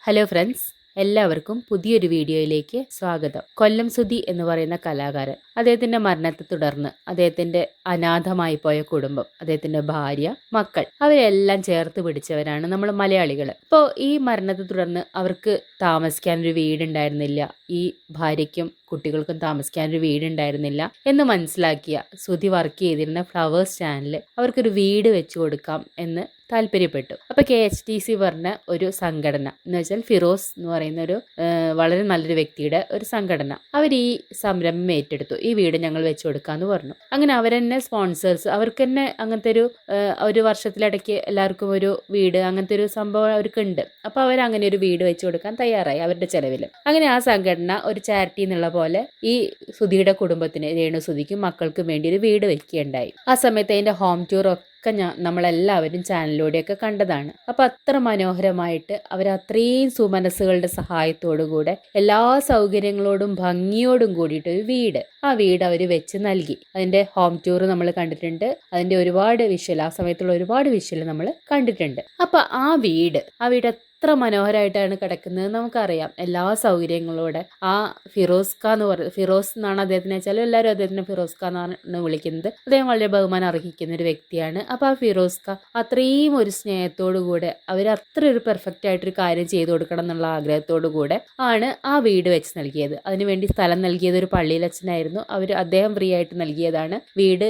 Hello friends, എല്ലാവർക്കും പുതിയൊരു വീഡിയോയിലേക്ക് സ്വാഗതം. കൊല്ലം സുധി എന്ന് പറയുന്ന കലാകാരൻ, അദ്ദേഹത്തിന്റെ മരണത്തെ തുടർന്ന് അദ്ദേഹത്തിന്റെ അനാഥമായി പോയ കുടുംബം, അദ്ദേഹത്തിന്റെ ഭാര്യ, മക്കൾ അവരെല്ലാം ചേർത്ത് പിടിച്ചവരാണ് നമ്മൾ മലയാളികൾ. ഇപ്പോൾ ഈ മരണത്തെ തുടർന്ന് അവർക്ക് താമസിക്കാനൊരു വീടുണ്ടായിരുന്നില്ല, ഈ ഭാര്യയ്ക്കും കുട്ടികൾക്കും താമസിക്കാനൊരു വീടുണ്ടായിരുന്നില്ല എന്ന് മനസ്സിലാക്കിയ സുധി വർക്ക് ചെയ്തിരുന്ന ഫ്ലവേഴ്സ് ചാനൽ അവർക്കൊരു വീട് വെച്ചു കൊടുക്കാം എന്ന് താല്പര്യപ്പെട്ടു. അപ്പോൾ KHTC പറഞ്ഞ ഒരു സംഘടന എന്ന് വെച്ചാൽ ഫിറോസ് എന്ന് പറയുന്ന ഒരു വളരെ നല്ലൊരു വ്യക്തിയുടെ ഒരു സംഘടന, അവർ ഈ സംരംഭം ഏറ്റെടുത്തു. ഈ വീട് ഞങ്ങൾ വെച്ചു കൊടുക്കാന്ന് പറഞ്ഞു. അങ്ങനെ അവരെന്നെ സ്പോൺസേഴ്സ്, അവർക്ക് തന്നെ അങ്ങനത്തെ ഒരു വർഷത്തിലിടയ്ക്ക് എല്ലാവർക്കും ഒരു വീട്, അങ്ങനത്തെ ഒരു സംഭവം അവർക്കുണ്ട്. അപ്പോൾ അവരങ്ങനെ ഒരു വീട് വെച്ചു കൊടുക്കാൻ തയ്യാറായി അവരുടെ ചെലവിൽ. അങ്ങനെ ആ സംഘടന ഒരു ചാരിറ്റി എന്നുള്ള പോലെ ഈ സുധിയുടെ കുടുംബത്തിന്, രേണു സുധിക്കും മക്കൾക്കും വേണ്ടി ഒരു വീട് വെക്കുകയുണ്ടായി. ആ സമയത്ത് അതിന്റെ ഹോം ടൂർ ഒക്കെ നമ്മളെല്ലാവരും ചാനലിലൂടെയൊക്കെ കണ്ടതാണ്. അപ്പൊ അത്ര മനോഹരമായിട്ട് അവരത്രയും സുമനസ്സുകളുടെ സഹായത്തോടു കൂടെ എല്ലാ സൗകര്യങ്ങളോടും ഭംഗിയോടും കൂടിയിട്ട് ഒരു വീട്, ആ വീട് അവർ വെച്ച് നൽകി. അതിന്റെ ഹോം ടൂർ നമ്മൾ കണ്ടിട്ടുണ്ട്. അതിന്റെ ഒരുപാട് വിഷ്വൽ, ആ സമയത്തുള്ള ഒരുപാട് വിഷ്വൽ നമ്മൾ കണ്ടിട്ടുണ്ട്. അപ്പൊ ആ വീട് എത്ര മനോഹരമായിട്ടാണ് കിടക്കുന്നത് നമുക്കറിയാം. എല്ലാ സൗകര്യങ്ങളോടെ ആ ഫിറോസ് എന്നാണ് അദ്ദേഹത്തിനെ വെച്ചാൽ എല്ലാവരും അദ്ദേഹത്തിനെ ഫിറോസ് എന്നാണ് വിളിക്കുന്നത്. അദ്ദേഹം വളരെ ബഹുമാനം അർഹിക്കുന്ന ഒരു വ്യക്തിയാണ്. അപ്പൊ ആ ഫിറോസ് അത്രയും ഒരു സ്നേഹത്തോടു കൂടെ അവർ അത്ര ഒരു പെർഫെക്റ്റ് ആയിട്ടൊരു കാര്യം ചെയ്തു കൊടുക്കണം എന്നുള്ള ആഗ്രഹത്തോടു കൂടെ ആണ് ആ വീട് വെച്ച് നൽകിയത്. അതിനുവേണ്ടി സ്ഥലം നൽകിയത് ഒരു പള്ളിയിലച്ഛനായിരുന്നു. അദ്ദേഹം ഫ്രീ ആയിട്ട് നൽകിയതാണ് വീട്.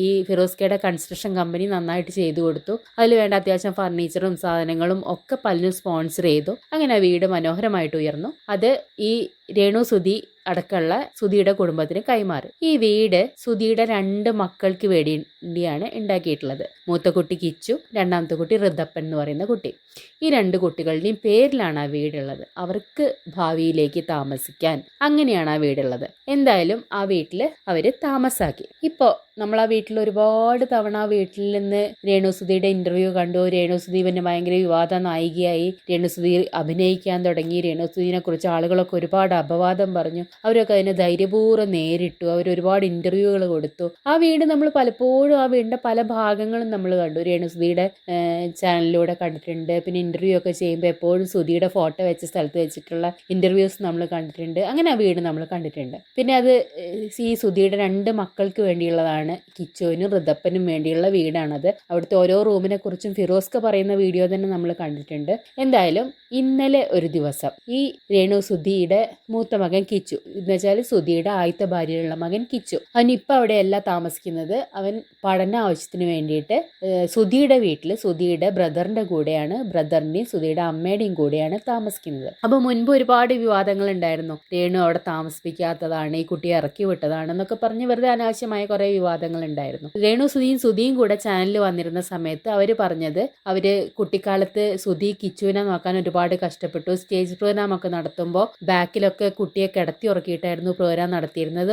ഈ ഫിറോസ്കയുടെ കൺസ്ട്രക്ഷൻ കമ്പനി നന്നായിട്ട് ചെയ്തു കൊടുത്തു. അതിൽ വേണ്ട അത്യാവശ്യം ഫർണിച്ചറും സാധനങ്ങളും ഒക്കെ പലരും സ്പോൺസർ ചെയ്തു. അങ്ങനെ വീട് മനോഹരമായിട്ട് ഉയർന്നു. അത് ഈ രേണു സുധി അടക്കമുള്ള സുധിയുടെ കുടുംബത്തിന് കൈമാറി. ഈ വീട് സുധിയുടെ 2 മക്കൾക്ക് വേണ്ടിയാണ് ഉണ്ടാക്കിയിട്ടുള്ളത്. മൂത്ത കുട്ടി കിച്ചു, രണ്ടാമത്തെ കുട്ടി ഋതപ്പൻ എന്ന് പറയുന്ന കുട്ടി. ഈ 2 കുട്ടികളുടെയും പേരിലാണ് ആ വീടുള്ളത്. അവർക്ക് ഭാവിയിലേക്ക് താമസിക്കാൻ അങ്ങനെയാണ് ആ വീടുള്ളത്. എന്തായാലും ആ വീട്ടിൽ അവര് താമസാക്കി. ഇപ്പോ നമ്മൾ ആ വീട്ടിൽ ഒരുപാട് തവണ ആ വീട്ടിൽ നിന്ന് രേണുസുധിയുടെ ഇന്റർവ്യൂ കണ്ടു. രേണുസുധി പിന്നെ ഭയങ്കര വിവാദ നായികയായി. രേണുസുധി അഭിനയിക്കാൻ തുടങ്ങി. രേണുസുധിനെ കുറിച്ച് ആളുകളൊക്കെ ഒരുപാട് അപവാദം പറഞ്ഞു. അവരൊക്കെ അതിനെ ധൈര്യപൂർവ്വം നേരിട്ടു. അവർ ഒരുപാട് ഇന്റർവ്യൂകൾ കൊടുത്തു. ആ വീട് നമ്മൾ പലപ്പോഴും ആ വീടിന്റെ പല ഭാഗങ്ങളും നമ്മൾ കണ്ടു. രേണുസുധിയുടെ ചാനലിലൂടെ കണ്ടിട്ടുണ്ട്. പിന്നെ ഇന്റർവ്യൂ ഒക്കെ ചെയ്യുമ്പോൾ എപ്പോഴും സുധിയുടെ ഫോട്ടോ വെച്ച സ്ഥലത്ത് വെച്ചിട്ടുള്ള ഇന്റർവ്യൂസ് നമ്മൾ കണ്ടിട്ടുണ്ട്. അങ്ങനെ ആ വീട് നമ്മൾ കണ്ടിട്ടുണ്ട്. പിന്നെ അത് ഈ സുധിയുടെ 2 മക്കൾക്ക് വേണ്ടിയുള്ളതാണ്. കിച്ചുവിനും ഋതപ്പനും വേണ്ടിയുള്ള വീടാണത്. അവിടുത്തെ ഓരോ റൂമിനെ കുറിച്ചും ഫിറോസ്ക പറയുന്ന വീഡിയോ തന്നെ നമ്മൾ കണ്ടിട്ടുണ്ട്. എന്തായാലും ഇന്നലെ ഒരു ദിവസം ഈ രേണു സുധിയുടെ മൂത്ത മകൻ കിച്ചു, എന്ന് വെച്ചാൽ സുധിയുടെ ആദ്യത്തെ ഭാര്യയുള്ള മകൻ കിച്ചു, അവനിപ്പോൾ അവിടെയല്ല താമസിക്കുന്നത്. അവൻ പഠന ആവശ്യത്തിന് വേണ്ടിയിട്ട് സുധിയുടെ വീട്ടിൽ സുധിയുടെ ബ്രദറിന്റെ കൂടെയാണ്, ബ്രദറിന്റെയും സുധിയുടെ അമ്മയുടെയും കൂടെയാണ് താമസിക്കുന്നത്. അപ്പൊ മുൻപ് ഒരുപാട് വിവാദങ്ങൾ ഉണ്ടായിരുന്നു. രേണു അവിടെ താമസിപ്പിക്കാത്തതാണ്, ഈ കുട്ടിയെ ഇറക്കി വിട്ടതാണെന്നൊക്കെ പറഞ്ഞ് വെറുതെ അനാവശ്യമായ കുറെ വിവാദങ്ങൾ ഉണ്ടായിരുന്നു. രേണു സുധിയും കൂടെ ചാനലിൽ വന്നിരുന്ന സമയത്ത് അവര് പറഞ്ഞത്, അവര് കുട്ടിക്കാലത്ത് സുധി കിച്ചുവിനെ നോക്കാൻ ഒരുപാട് കഷ്ടപ്പെട്ടു. സ്റ്റേജ് പ്രോഗ്രാം ഒക്കെ നടത്തുമ്പോൾ ബാക്കിലൊക്കെ കുട്ടിയെ കിടത്തി ഉറക്കിയിട്ടായിരുന്നു പ്രോഗ്രാം നടത്തിയിരുന്നത്.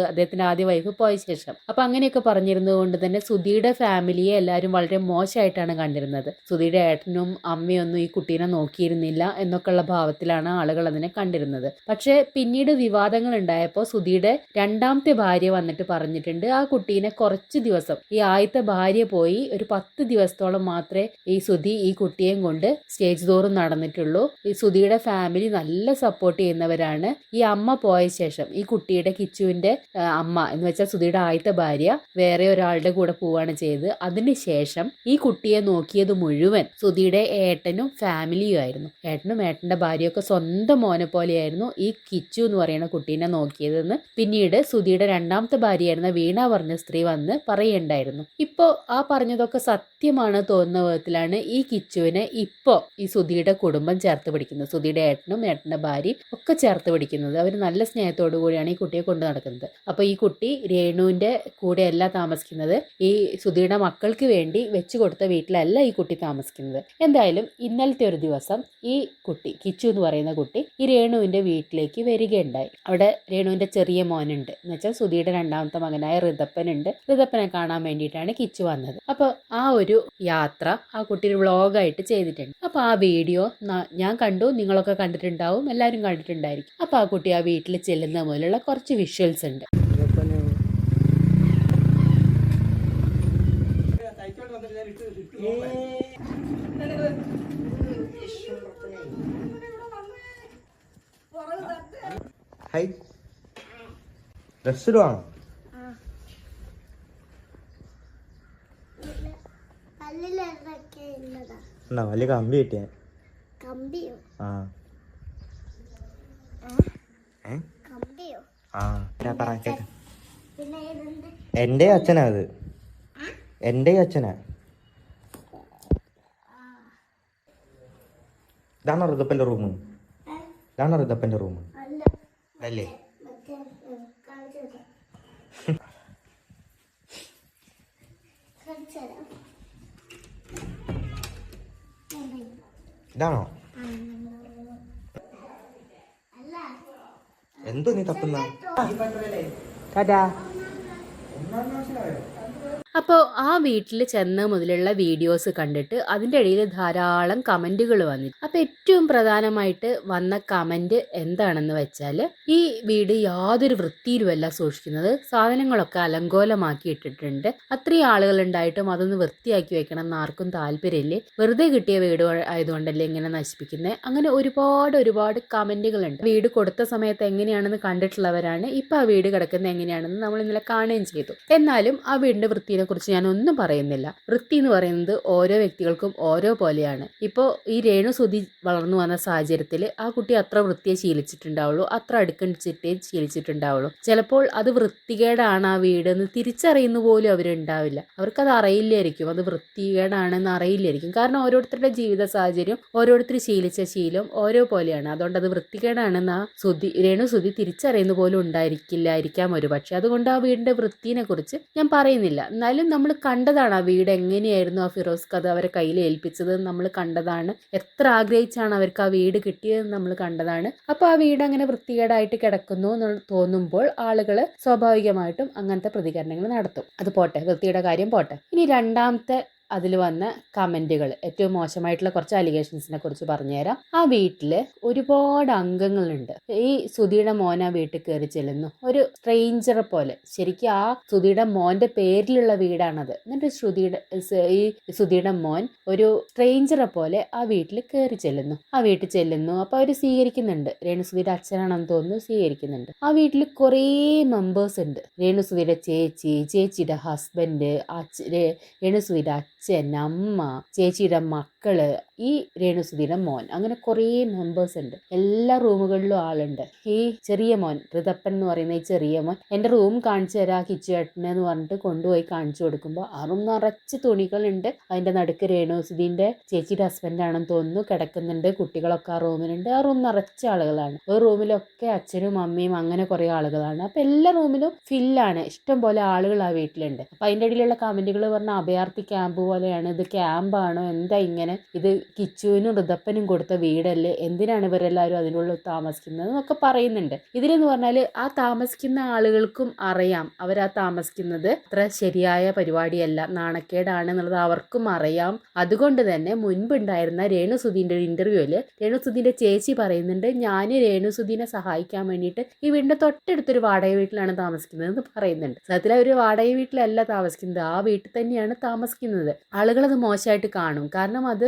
അദ്ദേഹത്തിന്റെ ആദ്യ വൈഫ് പോയ ശേഷം. അപ്പൊ അങ്ങനെയൊക്കെ പറഞ്ഞിരുന്നത് കൊണ്ട് തന്നെ സുധിയുടെ ഫാമിലിയെ എല്ലാവരും വളരെ മോശമായിട്ടാണ് കണ്ടിരുന്നത്. സുധിയുടെ ഏട്ടനും അമ്മയൊന്നും ഈ കുട്ടീനെ നോക്കിയിരുന്നില്ല എന്നൊക്കെയുള്ള ഭാവത്തിലാണ് ആളുകൾ അതിനെ കണ്ടിരുന്നത്. പക്ഷെ പിന്നീട് വിവാദങ്ങൾ ഉണ്ടായപ്പോൾ സുധിയുടെ 2ാമത്തെ ഭാര്യ വന്നിട്ട് പറഞ്ഞിട്ടുണ്ട്, ആ കുട്ടീനെ കുറച്ച് ദിവസം, ഈ ആദ്യത്തെ ഭാര്യ പോയി ഒരു 10 ദിവസത്തോളം മാത്രമേ ഈ സുധി ഈ കുട്ടിയെയും കൊണ്ട് സ്റ്റേജ് തോറും നടന്നിട്ടുള്ളൂ. ഈ സുധിയുടെ ഫാമിലി നല്ല സപ്പോർട്ട് ചെയ്യുന്നവരാണ്. ഈ അമ്മ പോയ ശേഷം ഈ കുട്ടിയുടെ കിച്ചുവിന്റെ അമ്മ എന്ന് വെച്ചാൽ സുധിയുടെ ആദ്യത്തെ ഭാര്യ വേറെ ഒരാളുടെ കൂടെ പോവുകയാണ് ചെയ്തത്. അതിനുശേഷം ഈ കുട്ടിയെ നോക്കിയത് മുഴുവൻ സുധിയുടെ ഏട്ടനും ഫാമിലിയും ആയിരുന്നു. ഏട്ടനും ഏട്ടന്റെ ഭാര്യയൊക്കെ സ്വന്തം മോനെ പോലെയായിരുന്നു ഈ കിച്ചു എന്ന് പറയുന്ന കുട്ടീനെ നോക്കിയതെന്ന് പിന്നീട് സുധിയുടെ 2ാമത്തെ ഭാര്യയായിരുന്ന വീണ പറഞ്ഞ സ്ത്രീ വന്ന് പറയുണ്ടായിരുന്നു. ഇപ്പോ ആ പറഞ്ഞതൊക്കെ സത്യമാണ് തോന്നുന്ന വിധത്തിലാണ് ഈ കിച്ചുവിനെ ഇപ്പോ ഈ സുധിയുടെ കുടുംബം ചേർത്ത് പിടിക്കുന്നത്. സുധിയുടെ ഏട്ടനും ഏട്ടന്റെ ഭാര്യയും ഒക്കെ ചേർത്ത് പിടിക്കുന്നത്. അവർ നല്ല സ്നേഹത്തോടു കൂടിയാണ് ഈ കുട്ടിയെ കൊണ്ടു നടക്കുന്നത്. അപ്പൊ ഈ കുട്ടി രേണുവിന്റെ കൂടെയല്ല താമസിക്കുന്നത്. ഈ സുധിയുടെ മക്കൾക്ക് വേണ്ടി വെച്ചു കൊടുത്ത വീട്ടിലല്ല ഈ കുട്ടി താമസിക്കുന്നത്. എന്തായാലും ഇന്നലത്തെ ഒരു ദിവസം ഈ കുട്ടി കിച്ചു എന്ന് പറയുന്ന കുട്ടി ഈ രേണുവിന്റെ വീട്ടിലേക്ക് വരികയുണ്ടായി. അവിടെ രേണുവിന്റെ ചെറിയ മോനുണ്ട്, എന്ന് വെച്ചാൽ സുധിയുടെ 2ാമത്തെ മകനായ ഋതപ്പനുണ്ട്. ഋതപ്പനെ കാണാൻ വേണ്ടിയിട്ടാണ് കിച്ചു വന്നത്. അപ്പൊ ആ ഒരു യാത്ര ആ കുട്ടി ഒരു വ്ളോഗായിട്ട് ചെയ്തിട്ടുണ്ട്. അപ്പൊ ആ വീഡിയോ ഞാൻ കണ്ടു, നിങ്ങളൊക്കെ കണ്ടിട്ടുണ്ടാവും, എല്ലാവരും കണ്ടിട്ടുണ്ടായിരിക്കും. അപ്പൊ ആ കുട്ടി ആ വീട്ടിൽ ചെല്ലുന്ന പോലുള്ള കുറച്ച് വിഷ്വൽസ് ഉണ്ട്. ഹൈ ഡ്രസ് ഇടുവാണോ? എന്നാ വലിയ കമ്പി കിട്ടിയ ആ പറ കേക്ക. എന്റെ അച്ഛനാ അത്, എന്റെ അച്ഛനാ. ഇതാണോ ഋതപ്പന്റെ റൂം? ഇതാണോ ഋതപ്പന്റെ റൂം? അല്ലേ? ഇതാണോ? എന്തോ നീ തപ്പുന്ന? അപ്പോൾ ആ വീട്ടിൽ ചെന്ന മുതലുള്ള വീഡിയോസ് കണ്ടിട്ട് അതിൻ്റെ ഇടയിൽ ധാരാളം കമൻറ്റുകൾ വന്നിട്ട്, അപ്പോൾ ഏറ്റവും പ്രധാനമായിട്ട് വന്ന കമൻറ്റ് എന്താണെന്ന് വെച്ചാൽ, ഈ വീട് യാതൊരു വൃത്തിയിലുമല്ല സൂക്ഷിക്കുന്നത്, സാധനങ്ങളൊക്കെ അലങ്കോലമാക്കി ഇട്ടിട്ടുണ്ട്, അത്രയും ആളുകൾ ഉണ്ടായിട്ടും അതൊന്ന് വൃത്തിയാക്കി വെക്കണം എന്ന് ആർക്കും താല്പര്യമില്ലേ, വെറുതെ കിട്ടിയ വീട് ആയതുകൊണ്ടല്ലേ ഇങ്ങനെ നശിപ്പിക്കുന്നത്, അങ്ങനെ ഒരുപാട് കമൻറ്റുകളുണ്ട്. വീട് കൊടുത്ത സമയത്ത് എങ്ങനെയാണെന്ന് കണ്ടിട്ടുള്ളവരാണ് ഇപ്പോൾ ആ വീട് കിടക്കുന്നത് എങ്ങനെയാണെന്ന് നമ്മൾ ഇന്നലെ കാണുകയും ചെയ്തു. എന്നാലും ആ വീടിൻ്റെ വൃത്തിയെ കുറിച്ച് ഞാൻ ഒന്നും പറയുന്നില്ല. വൃത്തി എന്ന് പറയുന്നത് ഓരോ വ്യക്തികൾക്കും ഓരോ പോലെയാണ്. ഇപ്പോൾ ഈ രേണു സുധി വളർന്നു വന്ന സാഹചര്യത്തിൽ ആ കുട്ടി അത്ര വൃത്തിയെ ശീലിച്ചിട്ടുണ്ടാവുള്ളൂ, അത്ര അടുക്കണിച്ചിട്ടേ ശീലിച്ചിട്ടുണ്ടാവുള്ളൂ. ചിലപ്പോൾ അത് വൃത്തികേടാണ് ആ വീടെന്ന് തിരിച്ചറിയുന്ന പോലും അവരുണ്ടാവില്ല. അവർക്കത് അറിയില്ലായിരിക്കും, അത് വൃത്തികേടാണെന്ന് അറിയില്ലായിരിക്കും. കാരണം ഓരോരുത്തരുടെ ജീവിത സാഹചര്യം, ഓരോരുത്തർ ശീലിച്ച ശീലം ഓരോ പോലെയാണ്. അതുകൊണ്ട് അത് വൃത്തികേടാണെന്ന് ആ രേണു സുധി തിരിച്ചറിയുന്ന പോലും ഉണ്ടായിരിക്കില്ലായിരിക്കാം ഒരു പക്ഷെ. അതുകൊണ്ട് ആ വീടിന്റെ വൃത്തിനെ കുറിച്ച് ഞാൻ പറയുന്നില്ല. എന്നാലും നമ്മൾ കണ്ടതാണ് ആ വീട് എങ്ങനെയായിരുന്നു ആ ഫിറോസ് കഥ അവരെ കയ്യിൽ ഏൽപ്പിച്ചത് നമ്മൾ കണ്ടതാണ്. എത്ര ആഗ്രഹിച്ചാണ് അവർക്ക് ആ വീട് കിട്ടിയതെന്ന് നമ്മൾ കണ്ടതാണ്. അപ്പോൾ ആ വീട് അങ്ങനെ വൃത്തികേടായിട്ട് കിടക്കുന്നു എന്ന് തോന്നുമ്പോൾ ആളുകൾ സ്വാഭാവികമായിട്ടും അങ്ങനത്തെ പ്രതികരണങ്ങൾ നടത്തും. അത് പോട്ടെ, വൃത്തിയുടെ കാര്യം പോട്ടെ. ഇനി രണ്ടാമത്തെ അതിൽ വന്ന കമൻറ്റുകൾ, ഏറ്റവും മോശമായിട്ടുള്ള കുറച്ച് അലിഗേഷൻസിനെ കുറിച്ച് പറഞ്ഞുതരാം. ആ വീട്ടിൽ ഒരുപാട് അംഗങ്ങളുണ്ട്. ഈ സുധിയുടെ മോൻ ആ വീട്ടിൽ കയറി ചെല്ലുന്നു, ഒരു സ്ട്രേഞ്ചറെ പോലെ. ശരിക്കും ആ സുധിയുടെ മോൻ്റെ പേരിലുള്ള വീടാണത്. എന്നിട്ട് സുധിയുടെ മോൻ ഒരു സ്ട്രേഞ്ചറെ പോലെ ആ വീട്ടിൽ കയറി ചെല്ലുന്നു. അപ്പോൾ അവർ സ്വീകരിക്കുന്നുണ്ട്. രേണുസുധിയുടെ അച്ഛനാണെന്ന് തോന്നുന്നു, സ്വീകരിക്കുന്നുണ്ട്. ആ വീട്ടിൽ കുറേ മെമ്പേഴ്സ് ഉണ്ട്. രേണുസുധിയുടെ ചേച്ചിയുടെ ഹസ്ബൻഡ്, രേണുസുധിയുടെ അച്ഛൻ, അമ്മ, ചേച്ചിയുടെ മക്കള്, ഈ രേണുസുധിയുടെ മോൻ, അങ്ങനെ കുറേ മെമ്പേഴ്സ് ഉണ്ട്. എല്ലാ റൂമുകളിലും ആളുണ്ട്. ഈ ചെറിയ മോൻ ഋതപ്പൻ എന്ന് പറയുന്ന ഈ ചെറിയ മോൻ എൻ്റെ റൂം കാണിച്ചു തരാം കിച്ചുവേട്ടന് എന്ന് പറഞ്ഞിട്ട് കൊണ്ടുപോയി കാണിച്ചു കൊടുക്കുമ്പോൾ ആ റൂം നിറച്ച് തുണികളുണ്ട്. അതിൻ്റെ നടുക്ക് രേണുസുധിൻ്റെ ചേച്ചിയുടെ ഹസ്ബൻഡ് ആണെന്ന് തോന്നുന്നു കിടക്കുന്നുണ്ട്. കുട്ടികളൊക്കെ ആ റൂമിലുണ്ട്. ആ റൂം നിറച്ച ആളുകളാണ്. ഒരു റൂമിലൊക്കെ അച്ഛനും അമ്മയും അങ്ങനെ കുറേ ആളുകളാണ്. അപ്പം എല്ലാ റൂമിലും ഫില്ലാണ്, ഇഷ്ടം പോലെ ആളുകൾ ആ വീട്ടിലുണ്ട്. അപ്പം അതിൻ്റെ ഇടയിലുള്ള കമൻറ്റുകൾ പറഞ്ഞാൽ അഭയാർത്ഥി ക്യാമ്പ് പോലെയാണ്, ഇത് ക്യാമ്പാണോ, എന്താ ഇങ്ങനെ, ഇത് കിച്ചുവിനും ഋതപ്പനും കൊടുത്ത വീടല്ലേ, എന്തിനാണ് ഇവരെല്ലാവരും അതിനുള്ളിൽ താമസിക്കുന്നത് എന്നൊക്കെ പറയുന്നുണ്ട്. ഇതിലെന്ന് പറഞ്ഞാൽ ആ താമസിക്കുന്ന ആളുകൾക്കും അറിയാം അവരാ താമസിക്കുന്നത് അത്ര ശരിയായ പരിപാടിയല്ല, നാണക്കേടാണ് എന്നുള്ളത് അവർക്കും അറിയാം. അതുകൊണ്ട് തന്നെ മുൻപുണ്ടായിരുന്ന രേണുസുധീൻ്റെ ഒരു ഇന്റർവ്യൂവിൽ രേണുസുധീൻ്റെ ചേച്ചി പറയുന്നുണ്ട്, ഞാൻ രേണുസുധീനെ സഹായിക്കാൻ വേണ്ടിയിട്ട് ഈ വീടിൻ്റെ തൊട്ടടുത്തൊരു വാടക വീട്ടിലാണ് താമസിക്കുന്നത് എന്ന് പറയുന്നുണ്ട്. സത്യത്തിൽ അവർ വാടക വീട്ടിലല്ല താമസിക്കുന്നത്, ആ വീട്ടിൽ തന്നെയാണ് താമസിക്കുന്നത്. ആളുകളത് മോശമായിട്ട് കാണും, കാരണം അത്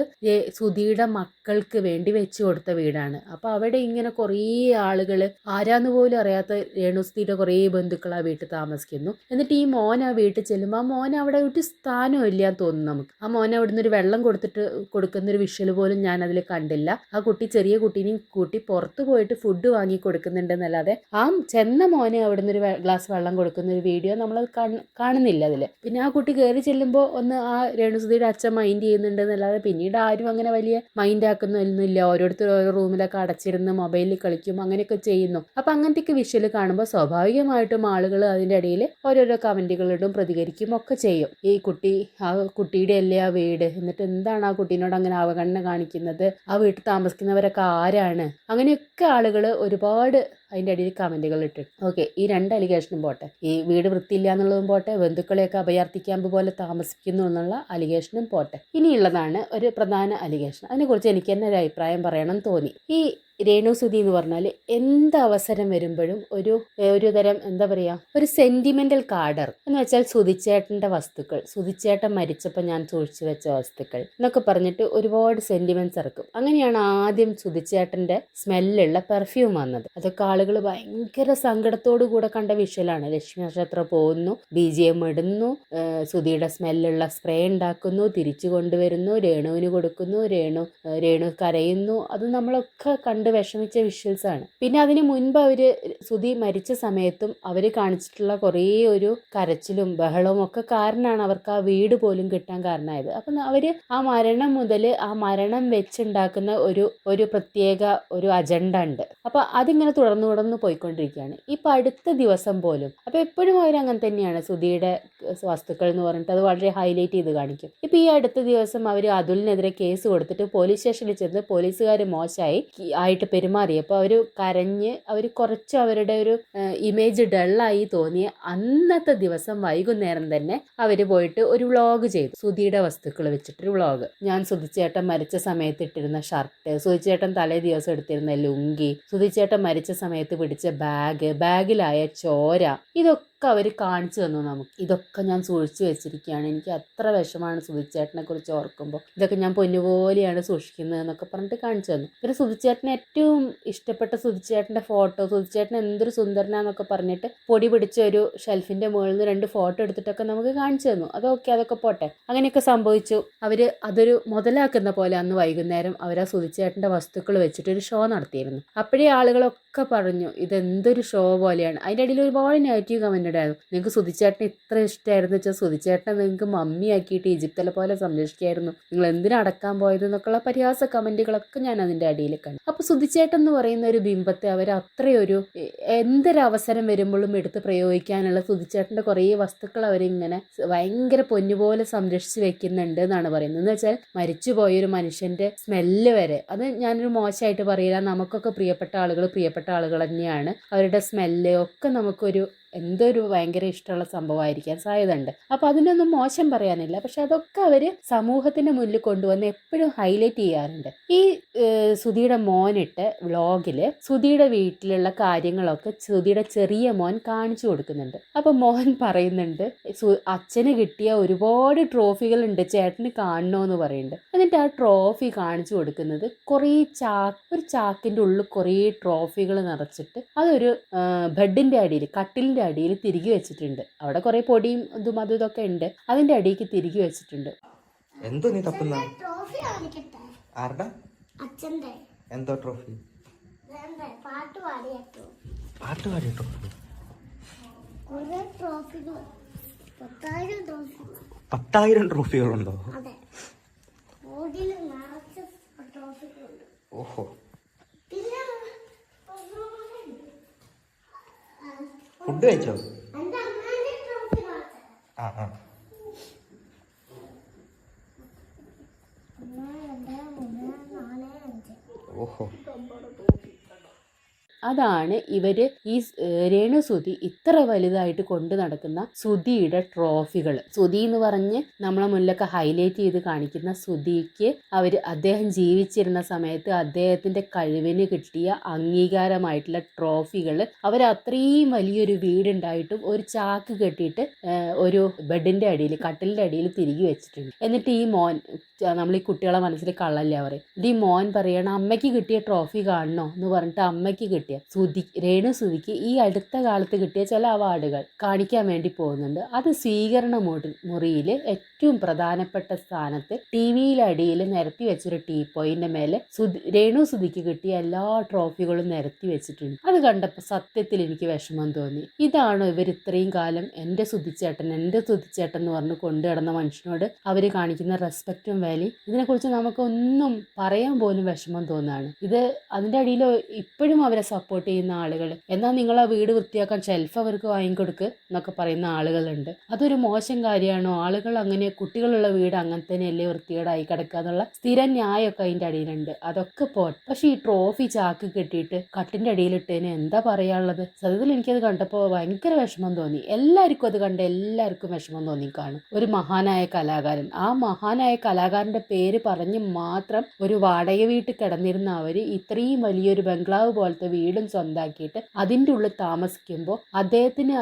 സുധിയുടെ മക്കൾക്ക് വേണ്ടി വെച്ചു കൊടുത്ത വീടാണ്. അപ്പൊ അവിടെ ഇങ്ങനെ കുറേ ആളുകൾ, ആരാന്ന് പോലും അറിയാത്ത രേണുസുധിയുടെ കുറേ ബന്ധുക്കൾ ആ വീട്ടിൽ താമസിക്കുന്നു. എന്നിട്ട് ഈ മോൻ ആ വീട്ടിൽ ചെല്ലുമ്പോൾ ആ മോൻ അവിടെ ഒരു സ്ഥാനം ഇല്ലാന്ന് തോന്നുന്നു നമുക്ക്. ആ മോൻ അവിടുന്ന് ഒരു വെള്ളം കൊടുക്കുന്നൊരു വിഷ്വൽ പോലും ഞാൻ അതിൽ കണ്ടില്ല. ആ കുട്ടി ചെറിയ കുട്ടീനെയും കൂട്ടി പുറത്തു പോയിട്ട് ഫുഡ് വാങ്ങി കൊടുക്കുന്നുണ്ടെന്നല്ലാതെ ആ ചെന്ന മോനെ അവിടുന്ന് ഒരു ഗ്ലാസ് വെള്ളം കൊടുക്കുന്ന ഒരു വീഡിയോ നമ്മളത് കാണുന്നില്ല അതിൽ. പിന്നെ ആ കുട്ടി കയറി ചെല്ലുമ്പോൾ ഒന്ന് ആ രേണുസുധിയുടെ അച്ഛൻ മൈൻഡ് ചെയ്യുന്നുണ്ടെന്നല്ലാതെ പിന്നീട് ആരും അങ്ങനെ വലിയ മൈൻഡ് ആക്കുന്നൊന്നുമില്ല. ഓരോരുത്തർ ഓരോ റൂമിലൊക്കെ അടച്ചിരുന്ന് മൊബൈലിൽ കളിക്കും, അങ്ങനെയൊക്കെ ചെയ്യുന്നു. അപ്പം അങ്ങനത്തെയൊക്കെ വിഷ്വൽ കാണുമ്പോൾ സ്വാഭാവികമായിട്ടും ആളുകൾ അതിൻ്റെ ഇടയിൽ ഓരോരോ കമൻറ്റുകളിടും, പ്രതികരിക്കും ഒക്കെ ചെയ്യും. ഈ കുട്ടിയുടെ അല്ലേ ആ വീട്, എന്നിട്ട് എന്താണ് ആ കുട്ടീനോട് അങ്ങനെ അവഗണന കാണിക്കുന്നത്, ആ വീട്ടിൽ താമസിക്കുന്നവരൊക്കെ ആരാണ്, അങ്ങനെയൊക്കെ ആളുകൾ ഒരുപാട് അതിൻ്റെ ഇടയിൽ കമൻറ്റുകൾ ഇട്ടിട്ട്. ഓക്കെ, ഈ രണ്ട് അലിഗേഷനും പോട്ടെ, ഈ വീട് വൃത്തിയില്ല എന്നുള്ളതും പോട്ടെ, ബന്ധുക്കളെയൊക്കെ അഭയാർത്ഥി ക്യാമ്പ് പോലെ താമസിക്കുന്നു എന്നുള്ള അലിഗേഷനും പോട്ടെ. ഇനിയുള്ളതാണ് ഒരു പ്രധാന അലിഗേഷൻ. അതിനെക്കുറിച്ച് എനിക്ക് തന്നെ ഒരു അഭിപ്രായം പറയണം തോന്നി. ഈ രേണുസുതി എന്ന് പറഞ്ഞാൽ എന്ത് അവസരം വരുമ്പോഴും ഒരു തരം എന്താ പറയുക, ഒരു സെന്റിമെന്റൽ കാർഡർ എന്ന് വെച്ചാൽ സുധിച്ചേട്ടന്റെ വസ്തുക്കൾ, സുധിച്ചേട്ടൻ മരിച്ചപ്പോൾ ഞാൻ സൂക്ഷിച്ചു വെച്ച വസ്തുക്കൾ എന്നൊക്കെ പറഞ്ഞിട്ട് ഒരുപാട് സെന്റിമെന്റ്സ് ഇറക്കും. അങ്ങനെയാണ് ആദ്യം സുധിച്ചേട്ടന്റെ സ്മെല്ലുള്ള പെർഫ്യൂം വന്നത്. അതൊക്കെ ആളുകൾ ഭയങ്കര സങ്കടത്തോടു കൂടെ കണ്ട വിഷ്വലാണ്. ലക്ഷ്മി നക്ഷത്രം പോകുന്നു, BGM ഇടുന്നു, സുധിയുടെ സ്മെല്ലുള്ള സ്പ്രേ ഉണ്ടാക്കുന്നു, തിരിച്ചു കൊണ്ടുവരുന്നു, രേണുവിന് കൊടുക്കുന്നു, രേണു കരയുന്നു. അത് നമ്മളൊക്കെ കണ്ട് വിഷമിച്ച വിഷ്വൽസ് ആണ്. പിന്നെ അതിന് മുൻപ് അവര് സുധി മരിച്ച സമയത്തും അവര് കാണിച്ചിട്ടുള്ള കുറേ ഒരു കരച്ചിലും ബഹളവും ഒക്കെ കാരണമാണ് അവർക്ക് ആ വീട് പോലും കിട്ടാൻ കാരണമായത്. അപ്പം അവര് ആ മരണം മുതൽ ആ മരണം വെച്ചുണ്ടാക്കുന്ന ഒരു പ്രത്യേക ഒരു അജണ്ട ഉണ്ട്. അപ്പൊ അതിങ്ങനെ തുടർന്ന് പോയിക്കൊണ്ടിരിക്കുകയാണ്. ഇപ്പൊ അടുത്ത ദിവസം പോലും അപ്പൊ എപ്പോഴും അവരങ്ങനെ തന്നെയാണ്, സുധിയുടെ വസ്തുക്കൾ എന്ന് പറഞ്ഞിട്ട് അത് വളരെ ഹൈലൈറ്റ് ചെയ്ത് കാണിക്കും. ഇപ്പൊ ഈ അടുത്ത ദിവസം അവർ അതുലിനെതിരെ കേസ് കൊടുത്തിട്ട് പോലീസ് സ്റ്റേഷനിൽ ചെന്ന് പോലീസുകാർ മോശമായിട്ട് പെരുമാറിയപ്പോൾ അവർ കരഞ്ഞ് അവർ കുറച്ച് അവരുടെ ഒരു ഇമേജ് ഡള്ളായി തോന്നിയ അന്നത്തെ ദിവസം വൈകുന്നേരം തന്നെ അവര് പോയിട്ട് ഒരു വ്ളോഗ് ചെയ്തു. സുധിയുടെ വസ്തുക്കൾ വെച്ചിട്ടൊരു വ്ളോഗ്. ഞാൻ സുധിച്ചേട്ടൻ മരിച്ച സമയത്ത് ഇട്ടിരുന്ന ഷർട്ട്, സുധിച്ചേട്ടൻ തലേ ദിവസം എടുത്തിരുന്ന ലുങ്കി, സുധിച്ചേട്ടൻ മരിച്ച സമയത്ത് പിടിച്ച ബാഗിലായ ചോര, ഇതൊക്കെ അവർ കാണിച്ചു തന്നു നമുക്ക്. ഇതൊക്കെ ഞാൻ സൂക്ഷിച്ചു വെച്ചിരിക്കുകയാണ്, എനിക്ക് അത്ര വിഷമാണ് സുധിച്ചേട്ടനെ കുറിച്ച് ഓർക്കുമ്പോൾ, ഇതൊക്കെ ഞാൻ പൊന്നുപോലെയാണ് സൂക്ഷിക്കുന്നത് എന്നൊക്കെ പറഞ്ഞിട്ട് കാണിച്ചു തന്നു. പിന്നെ സുധിച്ചേട്ടന് ഏറ്റവും ഇഷ്ടപ്പെട്ട സുധിച്ചേട്ടന്റെ ഫോട്ടോ, സുധിച്ചേട്ടൻ എന്തൊരു സുന്ദരനാന്നൊക്കെ പറഞ്ഞിട്ട് പൊടി പിടിച്ച ഒരു ഷെൽഫിന്റെ മുകളിൽ നിന്ന് 2 ഫോട്ടോ എടുത്തിട്ടൊക്കെ നമുക്ക് കാണിച്ചു തന്നു. അതൊക്കെ പോട്ടെ, അങ്ങനെയൊക്കെ സംഭവിച്ചു. അവര് അതൊരു മുതലാക്കുന്ന പോലെ അന്ന് വൈകുന്നേരം അവരാ സുധിച്ചേട്ടന്റെ വസ്തുക്കൾ വെച്ചിട്ടൊരു ഷോ നടത്തിയിരുന്നു. അപ്പോഴേ ആളുകളൊക്കെ പറഞ്ഞു ഇതെന്തൊരു ഷോ പോലെയാണ്. അതിൻ്റെ ഇടയിൽ ഒരുപാട് നെഗറ്റീവ് കമന്റ് ഉണ്ടായിരുന്നു. നിങ്ങൾക്ക് സുധിച്ചേട്ടനെ ഇത്ര ഇഷ്ടമായിരുന്നു വെച്ചാൽ സുധിച്ചേട്ടനെ നിങ്ങൾക്ക് മമ്മിയാക്കിയിട്ട് ഈജിപ്തിലെ പോലെ സംരക്ഷിക്കായിരുന്നു, നിങ്ങൾ എന്തിനാ അടക്കാൻ പോയത് എന്നൊക്കെയുള്ള പരിഹാസ കമന്റുകളൊക്കെ ഞാൻ അതിൻ്റെ അടിയിൽ കണ്ടു. അപ്പൊ സുധിച്ചേട്ടൻ എന്ന് പറയുന്ന ഒരു ബിംബത്തെ അവർ അത്രയൊരു എന്തൊരവസരം വരുമ്പോഴും എടുത്ത് പ്രയോഗിക്കാനുള്ള സുധിച്ചേട്ടന്റെ കുറേ വസ്തുക്കൾ അവരിങ്ങനെ ഭയങ്കര പൊന്നുപോലെ സംരക്ഷിച്ച് വെക്കുന്നുണ്ട് എന്നാണ് പറയുന്നത്. എന്ന് വെച്ചാൽ മരിച്ചുപോയൊരു മനുഷ്യന്റെ സ്മെല്ല് വരെ, അത് ഞാനൊരു മോശമായിട്ട് പറയില്ല, നമുക്കൊക്കെ പ്രിയപ്പെട്ട ആളുകൾ തന്നെയാണ്. അവരുടെ സ്മെല്ല് ഒക്കെ നമുക്കൊരു എന്തൊരു ഭയങ്കര ഇഷ്ടമുള്ള സംഭവമായിരിക്കാൻ സാധ്യതയുണ്ട്. അപ്പൊ അതിനൊന്നും മോശം പറയാനില്ല. പക്ഷെ അതൊക്കെ അവര് സമൂഹത്തിന്റെ മുന്നിൽ കൊണ്ടുവന്ന് എപ്പോഴും ഹൈലൈറ്റ് ചെയ്യാറുണ്ട്. ഈ സുധിയുടെ മോനിട്ട് വ്ളോഗില് സുധിയുടെ വീട്ടിലുള്ള കാര്യങ്ങളൊക്കെ സുധിയുടെ ചെറിയ മോൻ കാണിച്ചു കൊടുക്കുന്നുണ്ട്. അപ്പൊ മോൻ പറയുന്നുണ്ട് അച്ഛന് കിട്ടിയ ഒരുപാട് ട്രോഫികൾ ഉണ്ട്, ചേട്ടന് കാണണോന്ന് പറയുന്നുണ്ട്. എന്നിട്ട് ആ ട്രോഫി കാണിച്ചു കൊടുക്കുന്നത് ഒരു ചാക്കിന്റെ ഉള്ളിൽ കുറേ ട്രോഫികൾ നിറച്ചിട്ട് അതൊരു ബെഡിന്റെ അടിയിൽ, കട്ടിലിന്റെ അടിയിൽ തിരികെ വെച്ചിട്ടുണ്ട്. അവിടെ കുറെ പൊടിയും അതും ഇതൊക്കെ ഉണ്ട്, അതിന്റെ അടിയിലേക്ക് തിരികെ വെച്ചിട്ടുണ്ട്. എന്തോ നീ തപ്പുന്ന? ആരുടെ? എന്തോ ട്രോഫി? പാട്ട് പാടിയ ട്രോഫി? 10,000 ട്രോഫികളുണ്ടോ? ഓഹോ. ഫുഡ് കഴിച്ചോ? ആ. ഓഹോ. അതാണ് ഇവര് ഈ രേണുസുതി ഇത്ര വലുതായിട്ട് കൊണ്ടു നടക്കുന്ന സുധിയുടെ ട്രോഫികൾ. സുധി എന്ന് പറഞ്ഞ് നമ്മളെ മുന്നിലൊക്കെ ഹൈലൈറ്റ് ചെയ്ത് കാണിക്കുന്ന സുധിക്ക് അദ്ദേഹം ജീവിച്ചിരുന്ന സമയത്ത് അദ്ദേഹത്തിന്റെ കഴിവിന് കിട്ടിയ അംഗീകാരമായിട്ടുള്ള ട്രോഫികൾ അത്രയും വലിയൊരു വീടുണ്ടായിട്ടും ഒരു ചാക്ക് കെട്ടിയിട്ട് ഒരു ബെഡിന്റെ അടിയിൽ, കട്ടിലിന്റെ അടിയിൽ തിരികെ വെച്ചിട്ടുണ്ട്. എന്നിട്ട് ഈ മോൻ, നമ്മൾ ഈ കുട്ടികളെ മനസ്സിൽ കള്ളല്ല പറയും, ഈ മോൻ പറയണം അമ്മയ്ക്ക് കിട്ടിയ ട്രോഫി കാണണോ എന്ന് പറഞ്ഞിട്ട് അമ്മയ്ക്ക് കിട്ടിയ രേണുസുതിക്ക് ഈ അടുത്ത കാലത്ത് കിട്ടിയ ചില അവാർഡുകൾ കാണിക്കാൻ വേണ്ടി പോകുന്നുണ്ട്. അത് സ്വീകരണ മുറിയിൽ ഏറ്റവും പ്രധാനപ്പെട്ട സ്ഥാനത്ത് ടിവിയിലടിയിൽ നിരത്തി വെച്ചൊരു ടീപ്പോയിന്റെ മേലെ രേണുസുതിക്ക് കിട്ടിയ എല്ലാ ട്രോഫികളും നിരത്തി വെച്ചിട്ടുണ്ട്. അത് കണ്ടപ്പോൾ സത്യത്തിൽ എനിക്ക് വിഷമം തോന്നി. ഇതാണോ ഇവർ ഇത്രയും കാലം എൻ്റെ സുധിച്ചേട്ടൻ എന്ന് പറഞ്ഞ് കൊണ്ടു കിടന്ന മനുഷ്യനോട് അവർ കാണിക്കുന്ന റെസ്പെക്റ്റും വാല്യൂ? ഇതിനെക്കുറിച്ച് നമുക്കൊന്നും പറയാൻ പോലും വിഷമം തോന്നുകയാണ്. അതിൻ്റെ അടിയിൽ ഇപ്പോഴും അവരെ സപ്പോർട്ട് ചെയ്യുന്ന ആളുകൾ. എന്നാൽ നിങ്ങൾ ആ വീട് വൃത്തിയാക്കാൻ ഷെൽഫ് അവർക്ക് വാങ്ങിക്കൊടുക്ക് എന്നൊക്കെ പറയുന്ന ആളുകളുണ്ട്. അതൊരു മോശം കാര്യമാണോ? ആളുകൾ അങ്ങനെ, കുട്ടികളുള്ള വീട് അങ്ങനെ തന്നെയല്ലേ വൃത്തികേടായി കിടക്കുക എന്നുള്ള സ്ഥിരം ന്യായമൊക്കെ അതിൻ്റെ അടിയിലുണ്ട്. അതൊക്കെ പോട്ടെ. പക്ഷെ ഈ ട്രോഫി ചാക്ക് കെട്ടിയിട്ട് കട്ടിൻ്റെ അടിയിലിട്ടതിന് എന്താ പറയാനുള്ളത്? സത്യത്തിൽ എനിക്കത് കണ്ടപ്പോൾ ഭയങ്കര വിഷമം തോന്നി. എല്ലാവർക്കും അത് കണ്ട് എല്ലാവർക്കും വിഷമം തോന്നി കാണും. ഒരു മഹാനായ കലാകാരൻ, ആ മഹാനായ കലാകാരന്റെ പേര് പറഞ്ഞ് മാത്രം ഒരു വാടക വീട്ടിൽ കിടന്നിരുന്ന അവര് ഇത്രയും വലിയൊരു ബംഗ്ലാവ് പോലത്തെ വീടും സ്വന്താക്കിയിട്ട് അതിൻ്റെ ഉള്ളിൽ താമസിക്കുമ്പോൾ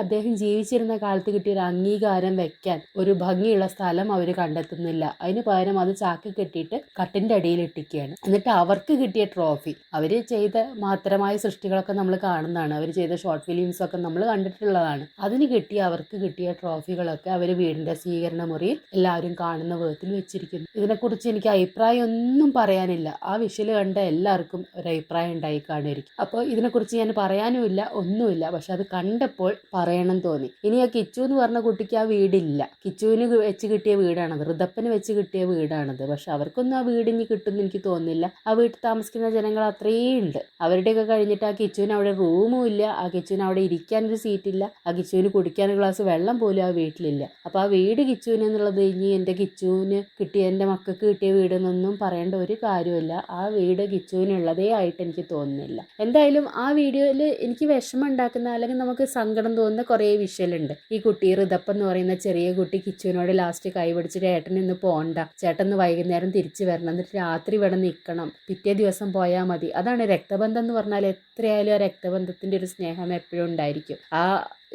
അദ്ദേഹം ജീവിച്ചിരുന്ന കാലത്ത് കിട്ടിയ ഒരു അംഗീകാരം വെക്കാൻ ഒരു ഭംഗിയുള്ള സ്ഥലം അവർ കണ്ടെത്തുന്നില്ല. അതിന് പകരം അത് ചാക്ക് കെട്ടിയിട്ട് കട്ടിൻ്റെ അടിയിൽ ഇട്ടിക്കുകയാണ്. എന്നിട്ട് അവർക്ക് കിട്ടിയ ട്രോഫി, അവർ ചെയ്ത മാത്രമായ സൃഷ്ടികളൊക്കെ നമ്മൾ കാണുന്നതാണ്, അവർ ചെയ്ത ഷോർട്ട് ഫിലിംസ് ഒക്കെ നമ്മൾ കണ്ടിട്ടുള്ളതാണ്. അതിന് കിട്ടിയ അവർക്ക് കിട്ടിയ ട്രോഫികളൊക്കെ അവർ വീടിന്റെ സ്വീകരണ മുറിയിൽ എല്ലാവരും കാണുന്ന വിധത്തിൽ വെച്ചിരിക്കുന്നു. ഇതിനെക്കുറിച്ച് എനിക്ക് അഭിപ്രായം ഒന്നും പറയാനില്ല. ആ വിഷ്വൽ കണ്ട എല്ലാവർക്കും ഒരു അഭിപ്രായം ഉണ്ടായി കാണുമായിരിക്കും. അപ്പോൾ ഇതിനെക്കുറിച്ച് ഞാൻ പറയാനുമില്ല, ഒന്നുമില്ല. പക്ഷെ അത് കണ്ടപ്പോൾ പറയണം തോന്നി. ഇനി ആ കിച്ചു എന്ന് പറഞ്ഞ കുട്ടിക്ക് ആ വീടില്ല. കിച്ചുവിന് വെച്ച് കിട്ടിയ വീടാണത്, ഋതപ്പന് വെച്ച് കിട്ടിയ വീടാണത്. പക്ഷെ അവർക്കൊന്നും ആ വീട് ഇനി കിട്ടുമെന്ന് എനിക്ക് തോന്നുന്നില്ല. ആ വീട്ടിൽ താമസിക്കുന്ന ജനങ്ങൾ അത്രയും ഉണ്ട്. അവരുടെയൊക്കെ കഴിഞ്ഞിട്ട് ആ കിച്ചുവിന് അവിടെ റൂമും ഇല്ല, ആ കിച്ചുവിന് അവിടെ ഇരിക്കാനൊരു സീറ്റില്ല, ആ കിച്ചുവിന് കുടിക്കാനൊരു ഗ്ലാസ് വെള്ളം പോലും ആ വീട്ടിലില്ല. അപ്പോൾ ആ വീട് കിച്ചുവിന് എന്നുള്ളത് ഇനി എൻ്റെ കിച്ചുവിന് കിട്ടിയ, എൻ്റെ മക്കൾക്ക് കിട്ടിയ വീടെന്നൊന്നും പറയേണ്ട ഒരു കാര്യമില്ല. ആ വീട് കിച്ചുവിനുള്ളതേ ആയിട്ട് എനിക്ക് തോന്നുന്നില്ല. എന്തായാലും ആ വീഡിയോയിൽ എനിക്ക് വിഷമം ഉണ്ടാക്കുന്ന, അല്ലെങ്കിൽ നമുക്ക് സങ്കടം തോന്നുന്ന കുറേ വിഷ്വലുണ്ട്. ഈ കുട്ടി ഋതപ്പ് എന്ന് പറയുന്ന ചെറിയ കുട്ടി കിച്ചുവിനോട് ലാസ്റ്റ് കൈ പിടിച്ചിട്ട് ഏട്ടൻ ഇന്ന് പോകണ്ട, ചേട്ടൻ വൈകുന്നേരം തിരിച്ചു വരണം, എന്നിട്ട് രാത്രി ഇവിടെ നിൽക്കണം, പിറ്റേ ദിവസം പോയാൽ മതി. അതാണ് രക്തബന്ധം എന്ന് പറഞ്ഞാൽ. എത്രയായാലും ആ രക്തബന്ധത്തിൻ്റെ ഒരു സ്നേഹം എപ്പോഴും ഉണ്ടായിരിക്കും. ആ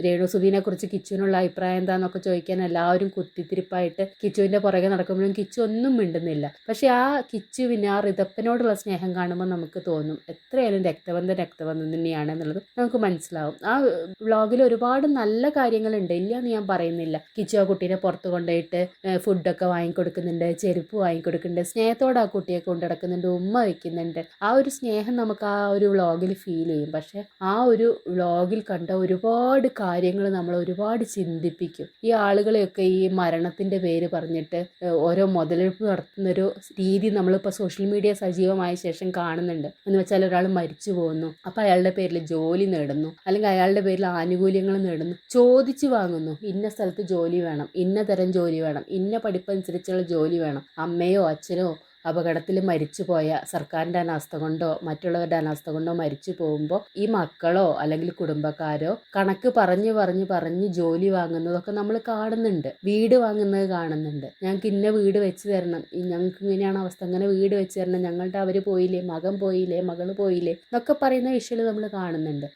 രേണുസുധീനെ കുറിച്ച് കിച്ചുവിനുള്ള അഭിപ്രായം എന്താണെന്നൊക്കെ ചോദിക്കാൻ എല്ലാവരും കുത്തിത്തിരിപ്പായിട്ട് കിച്ചുവിൻ്റെ പുറകെ നടക്കുമ്പോഴും കിച്ചു ഒന്നും മിണ്ടുന്നില്ല. പക്ഷെ ആ കിച്ചുവിന് ആ ഋതപ്പനോടുള്ള സ്നേഹം കാണുമ്പോൾ നമുക്ക് തോന്നും എത്രയായാലും രക്തബന്ധം തന്നെയാണ് എന്നുള്ളത് നമുക്ക് മനസ്സിലാവും. ആ വ്ളോഗിൽ ഒരുപാട് നല്ല കാര്യങ്ങളുണ്ട്, ഇല്ല എന്ന് ഞാൻ പറയുന്നില്ല. കിച്ചു ആ കുട്ടീനെ പുറത്ത് കൊണ്ടുപോയിട്ട് ഫുഡൊക്കെ വാങ്ങിക്കൊടുക്കുന്നുണ്ട്, ചെരുപ്പ് വാങ്ങിക്കൊടുക്കുന്നുണ്ട്, സ്നേഹത്തോടെ ആ കുട്ടിയെ കൊണ്ടുനടക്കുന്നുണ്ട്, ഉമ്മ വയ്ക്കുന്നുണ്ട്. ആ ഒരു സ്നേഹം നമുക്ക് ആ ഒരു വ്ളോഗിൽ ഫീൽ ചെയ്യും. പക്ഷെ ആ ഒരു വ്ളോഗിൽ കണ്ട ഒരുപാട് കാര്യങ്ങൾ നമ്മൾ ഒരുപാട് ചിന്തിപ്പിക്കും. ഈ ആളുകളെയൊക്കെ ഈ മരണത്തിൻ്റെ പേര് പറഞ്ഞിട്ട് ഓരോ മുതലെടുപ്പ് നടത്തുന്നൊരു രീതി നമ്മളിപ്പോൾ സോഷ്യൽ മീഡിയ സജീവമായ ശേഷം കാണുന്നുണ്ട്. എന്ന് വെച്ചാൽ ഒരാൾ മരിച്ചു പോകുന്നു, അപ്പോൾ അയാളുടെ പേരിൽ ജോലി നേടുന്നു, അല്ലെങ്കിൽ അയാളുടെ പേരിൽ ആനുകൂല്യങ്ങൾ നേടുന്നു, ചോദിച്ചു വാങ്ങുന്നു. ഇന്ന സ്ഥലത്ത് ജോലി വേണം, ഇന്ന തരം ജോലി വേണം, ഇന്ന പഠിപ്പനുസരിച്ചുള്ള ജോലി വേണം. അമ്മയോ അച്ഛനോ അപകടത്തിൽ മരിച്ചു പോയ, സർക്കാരിൻ്റെ അനാസ്ഥ കൊണ്ടോ മറ്റുള്ളവരുടെ അനാസ്ഥ കൊണ്ടോ മരിച്ചു പോകുമ്പോൾ ഈ മക്കളോ അല്ലെങ്കിൽ കുടുംബക്കാരോ കണക്ക് പറഞ്ഞ് ജോലി വാങ്ങുന്നതൊക്കെ നമ്മൾ കാണുന്നുണ്ട്. വീട് വാങ്ങുന്നത് കാണുന്നുണ്ട്. ഞങ്ങൾക്ക് ഇന്ന വീട് വെച്ച് തരണം, ഞങ്ങൾക്ക് ഇങ്ങനെയാണ് അവസ്ഥ, അങ്ങനെ വീട് വെച്ച് തരണം, ഞങ്ങളുടെ അവർ പോയില്ലേ, മകൻ പോയില്ലേ, മകൾ പോയില്ലേ എന്നൊക്കെ പറയുന്ന വിഷയം നമ്മൾ കാണുന്നുണ്ട്.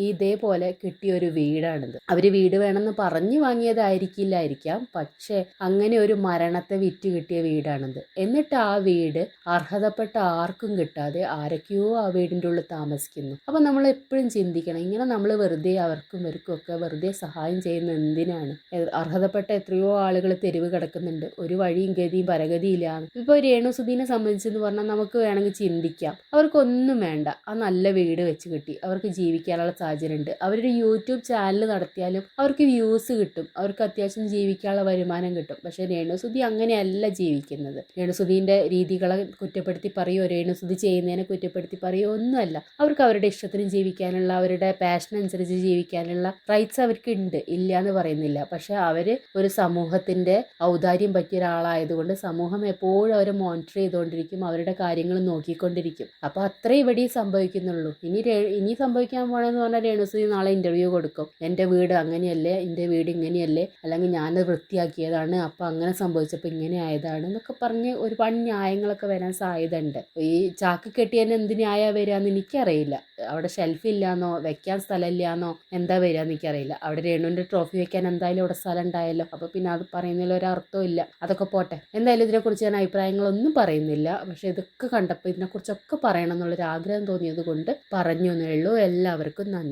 ഇതേപോലെ കിട്ടിയൊരു വീടാണിത്. അവർ വീട് വേണമെന്ന് പറഞ്ഞു വാങ്ങിയതായിരിക്കില്ലായിരിക്കാം, പക്ഷേ അങ്ങനെ ഒരു മരണത്തെ വിറ്റ് കിട്ടിയ വീടാണിത്. എന്നിട്ട് ആ വീട് അർഹതപ്പെട്ട ആർക്കും കിട്ടാതെ ആരൊക്കെയോ ആ വീടിൻ്റെ ഉള്ളിൽ താമസിക്കുന്നു. അപ്പം നമ്മൾ എപ്പോഴും ചിന്തിക്കണം, ഇങ്ങനെ നമ്മൾ വെറുതെ അവർക്കും ഒക്കെ വെറുതെ സഹായം ചെയ്യുന്ന എന്തിനാണ്? അർഹതപ്പെട്ട എത്രയോ ആളുകൾ തെരുവ് കിടക്കുന്നുണ്ട്, ഒരു വഴിയും ഗതിയും പരഗതിയിലാണ്. ഇപ്പോൾ രേണുസുധീനെ സംബന്ധിച്ചെന്ന് പറഞ്ഞാൽ നമുക്ക് വേണമെങ്കിൽ ചിന്തിക്കാം, അവർക്കൊന്നും വേണ്ട, ആ നല്ല വീട് വെച്ച് കിട്ടി, അവർക്ക് ജീവിക്കാനുള്ള സാഹചര്യം ഉണ്ട്, അവരൊരു യൂട്യൂബ് ചാനൽ നടത്തിയാലും അവർക്ക് വ്യൂസ് കിട്ടും, അവർക്ക് അത്യാവശ്യം ജീവിക്കാനുള്ള വരുമാനം കിട്ടും. പക്ഷേ രേണുസുധി അങ്ങനെയല്ല ജീവിക്കുന്നത്. രേണുസുധീൻ്റെ രീതികളെ കുറ്റപ്പെടുത്തി പറയുമോ, രേണുസുധി ചെയ്യുന്നതിനെ കുറ്റപ്പെടുത്തി പറയുമോ, ഒന്നുമല്ല. അവർക്ക് അവരുടെ ഇഷ്ടത്തിന് ജീവിക്കാനുള്ള, അവരുടെ പാഷൻ അനുസരിച്ച് ജീവിക്കാനുള്ള റൈറ്റ്സ് അവർക്ക് ഉണ്ട്, ഇല്ല എന്ന് പറയുന്നില്ല. പക്ഷെ അവർ ഒരു സമൂഹത്തിൻ്റെ ഔദാര്യം പറ്റിയ ഒരാളായതുകൊണ്ട് സമൂഹം എപ്പോഴും അവരെ മോണിറ്റർ ചെയ്തുകൊണ്ടിരിക്കും, അവരുടെ കാര്യങ്ങൾ നോക്കിക്കൊണ്ടിരിക്കും. അപ്പോൾ അത്രേ ഇവിടെ സംഭവിക്കുന്നുള്ളൂ. ഇനി സംഭവിക്കാൻ പോകണമെന്ന് പറഞ്ഞാൽ രേണുസുധി നാളെ ഇൻ്റർവ്യൂ കൊടുക്കും, എൻ്റെ വീട് അങ്ങനെയല്ലേ, എൻ്റെ വീട് ഇങ്ങനെയല്ലേ, അല്ലെങ്കിൽ ഞാനത് വൃത്തിയാക്കിയതാണ്, അപ്പോൾ അങ്ങനെ സംഭവിച്ചപ്പോൾ ഇങ്ങനെ ആയതാണ് എന്നൊക്കെ പറഞ്ഞ് ഒരുപാട് ന്യായങ്ങളൊക്കെ വരാൻ സാധ്യതയുണ്ട്. ഈ ചാക്ക് കെട്ടിയതിന് എന്ത് ന്യായം വരികയെന്ന് എനിക്കറിയില്ല. അവിടെ ഷെൽഫ് ഇല്ലാന്നോ വെക്കാൻ സ്ഥലമില്ലാന്നോ എന്താ വരികയെന്ന് എനിക്കറിയില്ല. അവിടെ രേണുവിൻ്റെ ട്രോഫി വെക്കാൻ എന്തായാലും അവിടെ സ്ഥലം ഉണ്ടായല്ലോ, അപ്പോൾ പിന്നെ അത് പറയുന്നതിൽ ഒരർത്ഥവും ഇല്ല. അതൊക്കെ പോട്ടെ. എന്തായാലും ഇതിനെക്കുറിച്ച് ഞാൻ അഭിപ്രായങ്ങളൊന്നും പറയുന്നില്ല. പക്ഷെ ഇതൊക്കെ കണ്ടപ്പോൾ ഇതിനെക്കുറിച്ചൊക്കെ പറയണം എന്നുള്ളൊരു ആഗ്രഹം തോന്നിയത് കൊണ്ട് പറഞ്ഞു എന്നേ ഉള്ളൂ. എല്ലാവർക്കും നന്ദി.